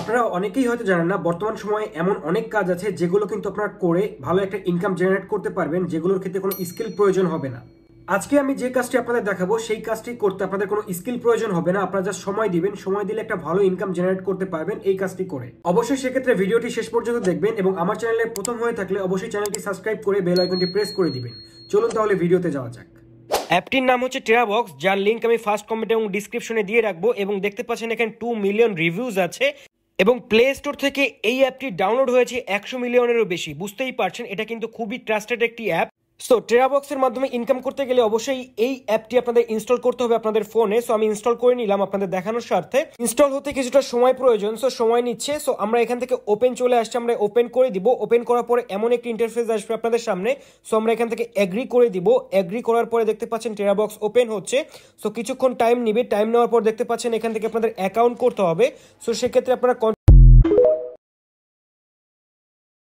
আপনারা অনেকেই হয়তো জানেন না, বর্তমান সময়ে এমন অনেক কাজ আছে যেগুলো কিন্তু আপনারা করে ভালো একটা ইনকাম জেনারেট করতে পারবেন, যেগুলোর ক্ষেত্রে কোনো স্কিল প্রয়োজন হবে না। আজকে আমি যে কাজটি আপনাদের দেখাবো সেই কাজটি করতে আপনাদের কোনো স্কিল প্রয়োজন হবে না। আপনারা জাস্ট সময় দিবেন, সময় দিলে একটা ভালো ইনকাম জেনারেট করতে পারবেন এই কাজটি করে। অবশ্যই সেক্ষেত্রে ভিডিওটি শেষ পর্যন্ত দেখবেন এবং আমার চ্যানেলে প্রথম হয়ে থাকলে অবশ্যই চ্যানেলটি সাবস্ক্রাইব করে বেল আইকনটি প্রেস করে দিবেন। চলুন তাহলে ভিডিওতে যাওয়া যাক। অ্যাপটির নাম হচ্ছে টেরাবক্স, যার লিঙ্ক আমি ফার্স্ট কমেন্ট এবং ডিসক্রিপশনে দিয়ে রাখবো। এবং দেখতে পাচ্ছেন এখানে 2 মিলিয়ন রিভিউজ আছে এবং প্লে স্টোর থেকে এই অ্যাপটি ডাউনলোড হয়েছে 100 মিলিয়নেরও বেশি। বুঝতেই পারছেন এটা কিন্তু খুবই ট্রাস্টেড একটি অ্যাপ। সো টেরাবক্সের মাধ্যমে ইনকাম করতে গেলে অবশ্যই এই অ্যাপটি আপনাদের ইনস্টল করতে হবে আপনাদের ফোনে। সো আমি ইনস্টল করে নিলাম আপনাদের দেখানোর স্বার্থে। ইনস্টল হতে কিছুটা সময় প্রয়োজন, সো সময় নিচ্ছে। সো আমরা এখান থেকে ওপেন চলে আসছে, আমরা ওপেন করে দিব। ওপেন করার পরে এমন একটি ইন্টারফেস আসবে আপনাদের সামনে। সো আমরা এখান থেকে এগ্রি করে দিব। এগ্রি করার পরে দেখতে পাচ্ছেন টেরাবক্স ওপেন হচ্ছে। সো কিছুক্ষণ টাইম নিবে। টাইম নেওয়ার পর দেখতে পাচ্ছেন এখান থেকে আপনাদের অ্যাকাউন্ট করতে হবে। সো সেক্ষেত্রে আপনারা